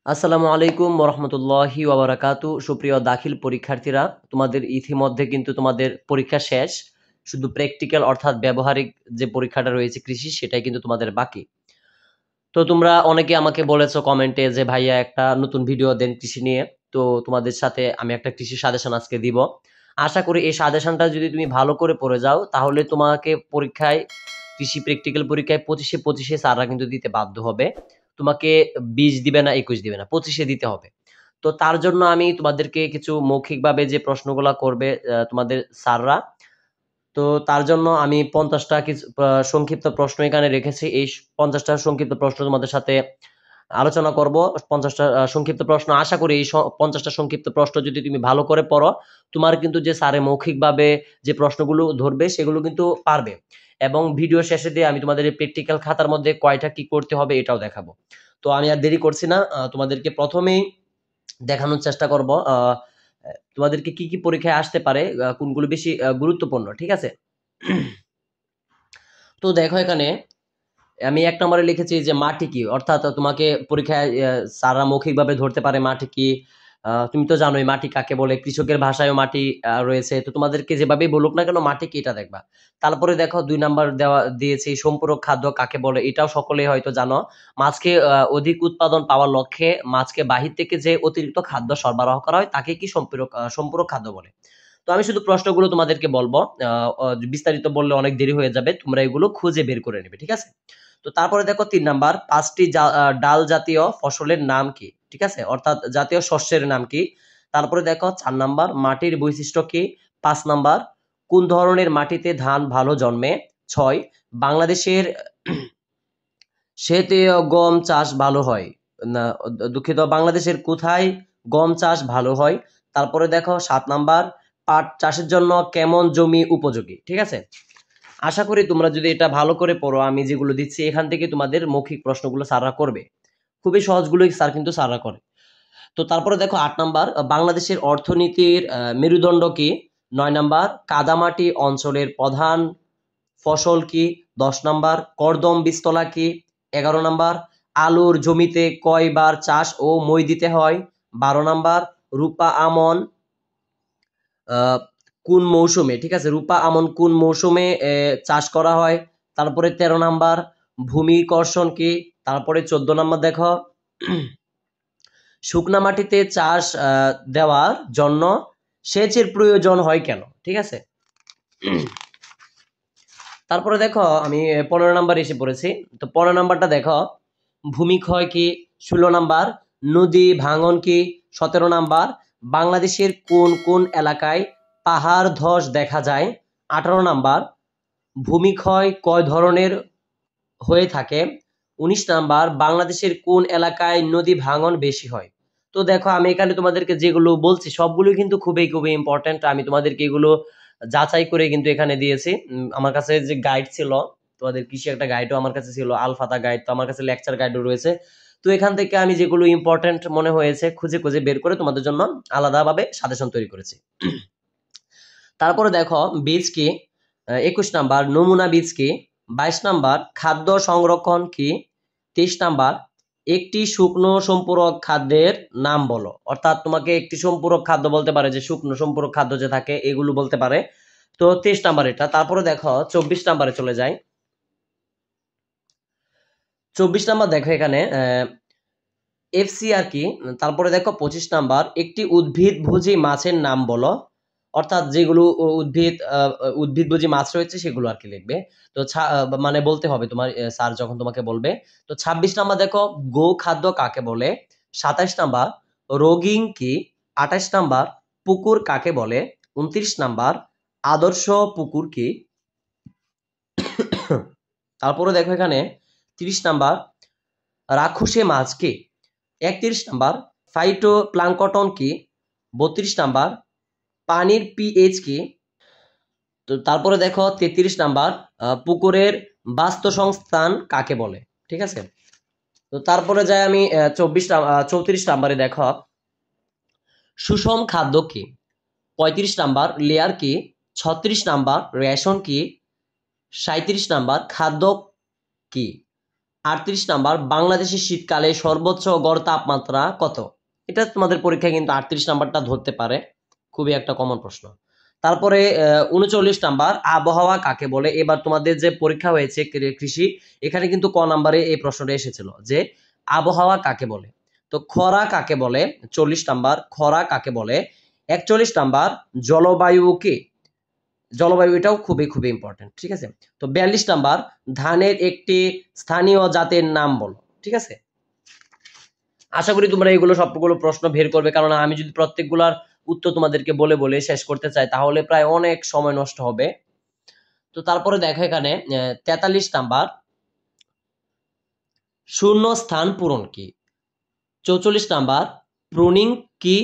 আসসালামু আলাইকুম ওরহমতুল্লাহি ওয়াবারাকাতু। সুপ্রিয় দাখিল পরীক্ষার্থীরা, তোমাদের ইতিমধ্যে কিন্তু তোমাদের পরীক্ষা শেষ। শুধু প্র্যাকটিক্যাল অর্থাৎ ব্যবহারিক যে পরীক্ষাটা রয়েছে কৃষি, সেটাই কিন্তু তোমাদের বাকি। তো তোমরা অনেকে আমাকে বলেছো কমেন্টে যে ভাইয়া একটা নতুন ভিডিও দেন কৃষি নিয়ে। তো তোমাদের সাথে আমি একটা কৃষি সাজেশন আজকে দিব। আশা করি এই সাজেশনটা যদি তুমি ভালো করে পড়ে যাও, তাহলে তোমাকে পরীক্ষায় কৃষি প্র্যাকটিক্যাল পরীক্ষায় 25-এ স্যাররা কিন্তু দিতে বাধ্য হবে। তোমাকে 20 দিবে না, 21 দিবে না, 25-এ দিতে হবে। তো তার জন্য আমি তোমাদেরকে কিছু মৌখিকভাবে যে প্রশ্নগুলা করবে তোমাদের স্যাররা, তো তার জন্য আমি 50টা কিছু সংক্ষিপ্ত প্রশ্ন এখানে রেখেছি। এই 50টা সংক্ষিপ্ত প্রশ্ন তোমাদের সাথে আলোচনা করব। 50টা সংক্ষিপ্ত প্রশ্ন, আশা করি এই 50টা সংক্ষিপ্ত প্রশ্ন যদি তুমি ভালো করে পড়ো, তোমার কিন্তু যে স্যারে মৌখিকভাবে যে প্রশ্নগুলো ধরবে সেগুলো কিন্তু পারবে। এবং ভিডিও শেষে দিয়ে আমি তোমাদের এই প্র্যাকটিক্যাল খাতার মধ্যে কয়টা কি করতে হবে এটাও দেখাবো। তো আমি আর দেরি করছি না, তোমাদেরকে প্রথমেই দেখানোর চেষ্টা করব তোমাদেরকে কি কি পরীক্ষায় আসতে পারে, কোনগুলো বেশি গুরুত্বপূর্ণ। ঠিক আছে? তো দেখো এখানে আমি 1 নম্বরে লিখেছি যে মাটি কি, অর্থাৎ তোমাকে পরীক্ষায় স্যাররা মৌখিকভাবে ধরতে পারে মাটি কি। তুমি তো জানোই মাটি কাকে বলে, কৃষকের ভাষায়ও মাটি রয়েছে। তো তোমাদেরকে যেভাবেই বলুক না কেন মাটি কি এটা দেখবা। তারপরে দেখো 2 নাম্বার দেওয়া দিয়েছি সম্পূরক খাদ্য কাকে বলে, এটাও সকলেই হয়তো জানো। মাছকে অধিক উৎপাদন পাওয়ার লক্ষ্যে মাছকে বাহির থেকে যে অতিরিক্ত খাদ্য সরবরাহ করা হয় তাকে কি সম্পূরক খাদ্য বলে। তো আমি শুধু প্রশ্নগুলো তোমাদেরকে বলবো, বিস্তারিত বললে অনেক দেরি হয়ে যাবে, তোমরা এগুলো খুঁজে বের করে নেবে। ঠিক আছে? তো তারপরে দেখো 3 নাম্বার, 5টি ডাল জাতীয় ফসলের নাম কি। ঠিক আছে, অর্থাৎ জাতীয় শস্যের নাম কি। তারপরে দেখো 4 নাম্বার, মাটির বৈশিষ্ট্য কি। 5 নাম্বার, কোন ধরনের মাটিতে ধান ভালো জন্মে। 6, বাংলাদেশের শ্বেতীয় গম চাষ ভালো হয় না, দুঃখিত, বাংলাদেশের কোথায় গম চাষ ভালো হয়। তারপরে দেখো 7 নাম্বার, পাট চাষের জন্য কেমন জমি উপযোগী। ঠিক আছে, আশা করি তোমরা যদি এটা ভালো করে পড়ো, আমি যেগুলো দিচ্ছি এখান থেকে তোমাদের মৌখিক প্রশ্নগুলো স্যাররা করবে। খুবই সহজগুলোই স্যার কিন্তু স্যাররা করে। তো তারপরে দেখো 8 নাম্বার, বাংলাদেশের অর্থনীতির মেরুদণ্ড কি। 9 নাম্বার, কাদামাটি অঞ্চলের প্রধান ফসল কি। 10 নাম্বার, কর্দম বীজতলা কি। 11 নাম্বার, আলুর জমিতে কয়বার চাষ ও মই দিতে হয়। 12 নাম্বার, রূপা আমন কোন মৌসুমে। ঠিক আছে, রূপা আমন কোন মৌসুমে চাষ করা হয়। তারপরে 13 নাম্বার, ভূমি কর্ষণ কি। তারপরে 14 নাম্বার দেখো, শুকনা মাটিতে চাষ দেওয়ার জন্য সেচের প্রয়োজন হয় কেন। ঠিক আছে, তারপরে দেখো আমি 15 নাম্বার এসে পড়েছি। তো 15 নাম্বারটা দেখো, ভূমিক্ষয় কি। 16 নাম্বার, নদী ভাঙন কি। 17 নাম্বার, বাংলাদেশের কোন কোন এলাকায় পাহাড় ধস দেখা যায়। 18 নাম্বার, ভূমিক্ষয় কয় ধরনের হয়ে থাকে। 19 নাম্বার, বাংলাদেশের কোন এলাকায় নদী ভাঙন বেশি হয়। তো দেখো আমি এখানে তোমাদেরকে যেগুলো বলছি সবগুলো কিন্তু খুবই খুবই ইম্পর্টেন্ট। আমি তোমাদেরকে এগুলো যাচাই করে কিন্তু এখানে দিয়েছি। আমার কাছে যে গাইড ছিল, তোমাদের কৃষি একটা গাইডও আমার কাছে ছিল, আলফাতা গাইড, তো আমার কাছে লেকচার গাইডও রয়েছে। তো এখান থেকে আমি যেগুলো ইম্পর্টেন্ট মনে হয়েছে খুঁজে খুঁজে বের করে তোমাদের জন্য আলাদাভাবে সাজেশন তৈরি করেছি। তারপরে দেখো বীজ কি। 21 নাম্বার, নমুনা বীজ কি। 22 নাম্বার, খাদ্য সংরক্ষণ কি। 23 নাম্বার, একটি শুকনো সম্পূরক খাদ্যের নাম বলো। অর্থাৎ তোমাকে একটি সম্পূরক খাদ্য বলতে পারে, যে শুকনো সম্পূরক খাদ্য যে থাকে এগুলো বলতে পারে। তো 23 নাম্বার এটা। তারপরে দেখো 24 নাম্বারে চলে যায়। 24 নাম্বার দেখো এখানে এফসিআর কি। তারপরে দেখো 25 নাম্বার, একটি উদ্ভিদভোজী মাছের নাম বলো। অর্থাৎ যেগুলো উদ্ভিদভোজী মাছ রয়েছে সেগুলো আর কি লিখবে। তো মানে বলতে হবে তোমার স্যার যখন তোমাকে বলবে। তো 26 নাম্বার দেখো, গো খাদ্য কাকে বলে। 27 নাম্বার, রোগিং কি। 28 নাম্বার, পুকুর কাকে বলে। 29 নাম্বার, আদর্শ পুকুর কি। তারপরে দেখো এখানে 30 নাম্বার, রাক্ষসে মাছ কি। 31 নাম্বার, ফাইটো প্লাঙ্কটন কি। 32 নাম্বার, পানির পিএইচ কি। তো তারপরে দেখো 33 নাম্বার, পুকুরের বাস্তুসংস্থান কাকে বলে। ঠিক আছে, তো তারপরে যাই আমি 34 নাম্বারে দেখো, সুষম খাদ্য কি। 35 নাম্বার, লেয়ার কি। 36 নাম্বার, রেশন কি। 37 নাম্বার, খাদ্য কি। 38 নাম্বার, বাংলাদেশের শীতকালে সর্বোচ্চ গড় তাপমাত্রা কত? এটা তোমাদের পরীক্ষায় কিন্তু 38 নাম্বারটা ধরতে পারে, খুবই একটা কমন প্রশ্ন। তারপরে 39 নাম্বার, আবহাওয়া কাকে বলে? এবার তোমাদের যে পরীক্ষা হয়েছে কৃষি, এখানে কিন্তু ক নাম্বারে এই প্রশ্নটা এসেছিল যে আবহাওয়া কাকে বলে। তো খরা কাকে বলে? 40 নাম্বার, খরা কাকে বলে। 41 নাম্বার, জলবায়ু কি? জলবায়ু, এটাও খুবই খুবই ইম্পর্টেন্ট, ঠিক আছে। তো 42 নাম্বার, ধানের একটি স্থানীয় জাতের নাম বলো, ঠিক আছে। আশা করি তোমরা এগুলো সবগুলো প্রশ্ন বের করবে, কারণ আমি যদি প্রত্যেকগুলার উত্তর তোমাদেরকে বলে বলে শেষ করতে চাই তাহলে প্রায় অনেক সময় নষ্ট হবে। তো তারপরে দেখো এখানে 43 নাম্বার, শূন্য স্থান পূরণ কি? 44 নাম্বার, প্রুনিং কি?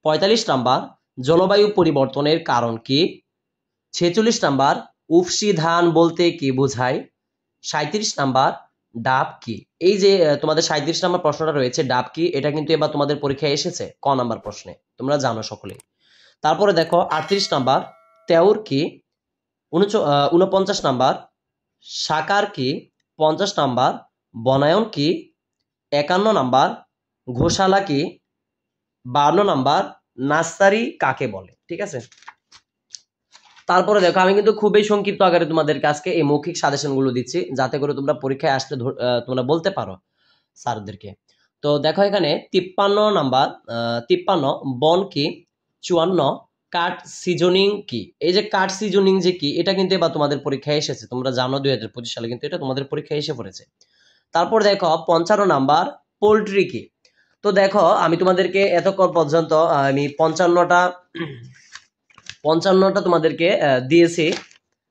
45 নাম্বার, জলবায়ু পরিবর্তনের কারণ কি? 46 নাম্বার, উফশি ধান বলতে কি বোঝায়? 37 নাম্বার, ডাব কি? এই যে তোমাদের 37 নাম্বার প্রশ্নটা রয়েছে ডাব কি, এটা কিন্তু এবার তোমাদের পরীক্ষায় এসেছে ক নাম্বার প্রশ্নে, তোমরা জানো সকলে। তারপরে দেখো 38 নাম্বার, তেওর কি? 49 নাম্বার, সাকার কি? 50 নাম্বার, বনায়ন কি? 51 নাম্বার, ঘোষালা কি? 52 নাম্বার, নার্সারি কাকে বলে? ঠিক আছে। তারপরে দেখো আমি কিন্তু খুবই সংক্ষিপ্ত আকারে তোমাদেরকে আজকে এই মৌখিক সাজেশন গুলো দিচ্ছি, যাতে করে তোমরা পরীক্ষায় আসলে তোমরা বলতে পারো স্যারদেরকে। তো দেখো এখানে 53 নাম্বার, 53 বন কি? 54 কাট সিজনিং কি? এই যে কাট সিজনিং যে কি, এটা কিন্তু এবার তোমাদের পরীক্ষায় এসেছে, তোমরা জানো 2025 সালে কিন্তু এটা তোমাদের পরীক্ষায় এসে পড়েছে। তারপর দেখো 55 নাম্বার, পোল্ট্রি কি? তো দেখো আমি তোমাদেরকে এতক্ষণ পর্যন্ত আমি 55টা তোমাদেরকে দিয়েছি,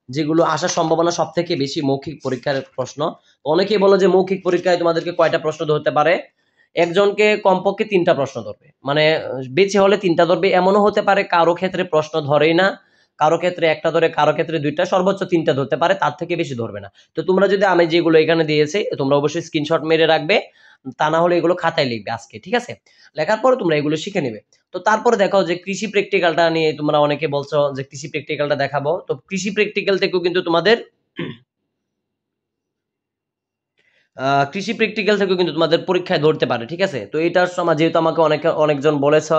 যেগুলো আসার সম্ভাবনা সব থেকে বেশি মৌখিক পরীক্ষার প্রশ্ন। অনেকেই বলো যে মৌখিক পরীক্ষায় তোমাদেরকে কয়টা প্রশ্ন ধরতে পারে? একজনকে কমপক্ষে 3টা প্রশ্ন ধরবে, মানে বেশি হলে 3টা ধরবে। এমনও হতে পারে কারো ক্ষেত্রে প্রশ্ন ধরেই না, কারো ক্ষেত্রে একটা ধরে, কারো ক্ষেত্রে 2টা, সর্বোচ্চ 3টা ধরতে পারে, তার থেকে বেশি ধরবে না। তো তোমরা যদি আমি যেগুলো এখানে দিয়েছি তোমরা অবশ্যই স্ক্রিনশট মেরে রাখবে, তা না হলে এগুলো খাতায় লিখবে আজকে, ঠিক আছে। লেখার পরে তোমরা এগুলো শিখে নেবে। তো তারপরে দেখো যে কৃষি প্র্যাকটিক্যালটা নিয়ে তোমরা অনেকে বলছো যে কৃষি প্র্যাকটিক্যালটা দেখাবো, তো কৃষি প্র্যাকটিক্যাল থেকেও কিন্তু তোমাদের কৃষি প্র্যাকটিক্যাল থেকেও কিন্তু তোমাদের পরীক্ষায় ধরতে পারে, ঠিক আছে। তো এটার সময় যেহেতু আমাকে অনেকজন বলেছ,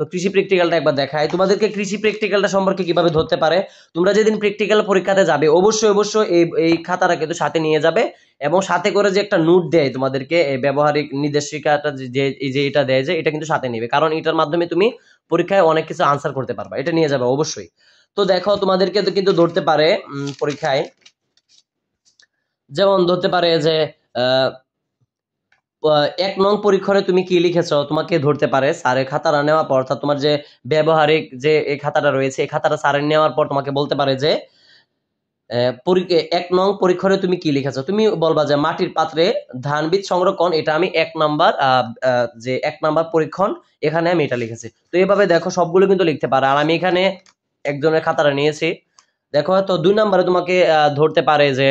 তো কৃষি প্র্যাকটিক্যালটা একবার দেখায় তোমাদেরকে। কৃষি প্র্যাকটিক্যালটা সম্পর্কে কিভাবে ধরতে পারে, তোমরা যেদিন প্র্যাকটিক্যাল পরীক্ষাতে যাবে অবশ্যই অবশ্যই এই খাতাটা কিন্তু সাথে নিয়ে যাবে, এবং সাথে করে যে একটা নোট দেয় তোমাদেরকে এই ব্যবহারিক নির্দেশিকাটা, যে এই যে এটা দেয় যে এটা কিন্তু সাথে নিবে, কারণ এটার মাধ্যমে তুমি পরীক্ষায় অনেক কিছু আনসার করতে পারবা, এটা নিয়ে যাবে অবশ্যই। তো দেখো তোমাদেরকে তো কিন্তু ধরতে পারে পরীক্ষায়, যেমন ধরতে পারে যে আহ 1 নং পরীক্ষণে তুমি কি লিখেছো, তোমাকে ধরতে পারে স্যারের খাতাটা নেওয়ার পর, অর্থাৎ তোমার যে ব্যবহারিক যে এই খাতাটা রয়েছে এই খাতাটা স্যারের নেওয়ার পর তোমাকে বলতে পারে যে 1 নং পরীক্ষণে তুমি কি লিখেছো, তুমি বলবা যে মাটির পাত্রে ধান বীজ সংরক্ষণ, এটা আমি 1 নাম্বার যে 1 নাম্বার পরীক্ষণ, এখানে আমি এটা লিখেছি। তো এভাবে দেখো সবগুলো কিন্তু লিখতে পারে। আর আমি এখানে একজনের খাতাটা নিয়েছি, দেখো। তো 2 নাম্বারে তোমাকে ধরতে পারে যে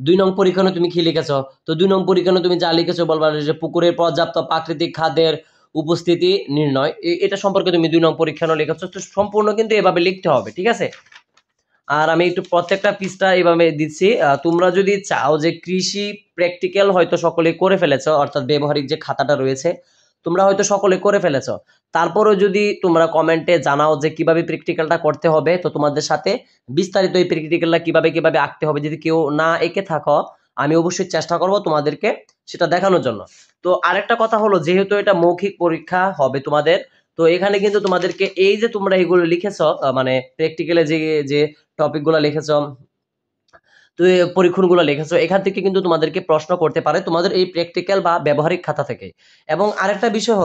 2 নং পরীক্ষণে তুমি কি লিখেছো, তো 2 নং পরীক্ষণে তুমি যা লিখেছো বলবা যে পুকুরের পর্যাপ্ত প্রাকৃতিক খাদ্যের উপস্থিতি নির্ণয়, এটা সম্পর্কে তুমি 2 নং পরীক্ষণে লিখেছো। তো সম্পূর্ণ কিন্তু এভাবে লিখতে হবে, ঠিক আছে। আর আমি একটু প্রত্যেকটা পৃষ্ঠা এভাবে দিচ্ছি। তোমরা যদি চাও যে কৃষি প্র্যাকটিক্যাল হয়তো সকলে করে ফেলেছো, অর্থাৎ ব্যবহারিক যে খাতাটা রয়েছে তোমরা হয়তো সকলে করে ফেলেছো, তারপরও যদি তোমরা কমেন্টে জানাও যে কিভাবে প্র্যাকটিক্যালটা করতে হবে, তো তোমাদের সাথে বিস্তারিত এই প্র্যাকটিক্যালটা কিভাবে কিভাবে আঁকতে হবে, যদি কেউ না এঁকে থাকো আমি অবশ্যই চেষ্টা করব তোমাদেরকে সেটা দেখানোর জন্য। তো আরেকটা কথা হলো, যেহেতু এটা মৌখিক পরীক্ষা হবে তোমাদের, তো এখানে কিন্তু তোমাদেরকে এই যে তোমরা এগুলো লিখেছো, মানে প্র্যাকটিক্যালে যে যে টপিকগুলো লিখেছো, তো এই পরীক্ষণগুলো লিখেছো, এখান থেকে কিন্তু তোমাদেরকে প্রশ্ন করতে পারে তোমাদের এই প্র্যাকটিক্যাল বা ব্যবহারিক খাতা থেকে। এবং আরেকটা বিষয়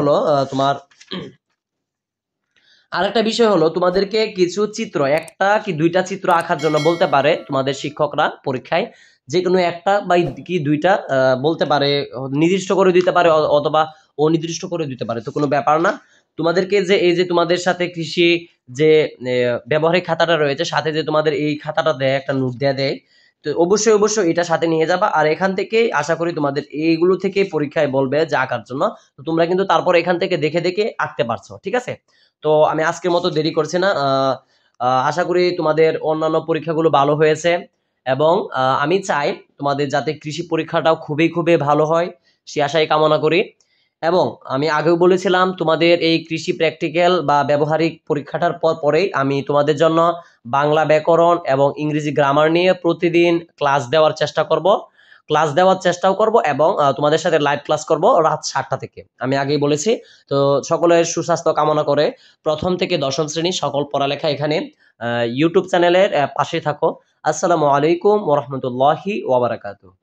হলো তোমাদেরকে কিছু চিত্র, একটা কি 2টা চিত্র আঁকার জন্য বলতে পারে তোমাদের শিক্ষকরা পরীক্ষায়, যে কোনো একটা বা কি 2টা বলতে পারে, নির্দিষ্ট করে দিতে পারে অথবা অনির্দিষ্ট করে দিতে পারে, তো কোনো ব্যাপার না। তোমাদেরকে যে এই যে তোমাদের সাথে কৃষি যে ব্যবহারিক খাতাটা রয়েছে, সাথে যে তোমাদের এই খাতাটা দেয়, একটা নোট দেয়, তো অবশ্যই অবশ্যই এটা সাথে নিয়ে যাবা। আর এখান থেকে আশা করি তোমাদের এইগুলো থেকে পরীক্ষায় বলবে যে আঁকার জন্য, তো তোমরা কিন্তু তারপর এখান থেকে দেখে দেখে আঁকতে পারছো, ঠিক আছে। তো আমি আজকের মতো দেরি করছি না, আশা করি তোমাদের অন্যান্য পরীক্ষাগুলো ভালো হয়েছে, এবং আমি চাই তোমাদের যাতে কৃষি পরীক্ষাটাও খুবই খুবই ভালো হয়, সে আশাই কামনা করি। এবং আমি আগেও বলেছিলাম তোমাদের এই কৃষি প্র্যাকটিক্যাল বা ব্যবহারিক পরীক্ষাটার পরেই আমি তোমাদের জন্য বাংলা ব্যাকরণ এবং ইংরেজি গ্রামার নিয়ে প্রতিদিন ক্লাস দেওয়ার চেষ্টাও করব এবং তোমাদের সাথে লাইভ ক্লাস করব রাত 7টা থেকে, আমি আগেই বলেছি। তো সকলের সুস্বাস্থ্য কামনা করে প্রথম থেকে দশম শ্রেণী সকল পড়ালেখা এখানে ইউটিউব চ্যানেলের পাশে থাকো। আসসালামু আলাইকুম ওয়া রাহমাতুল্লাহি ওয়া বারাকাতুহু।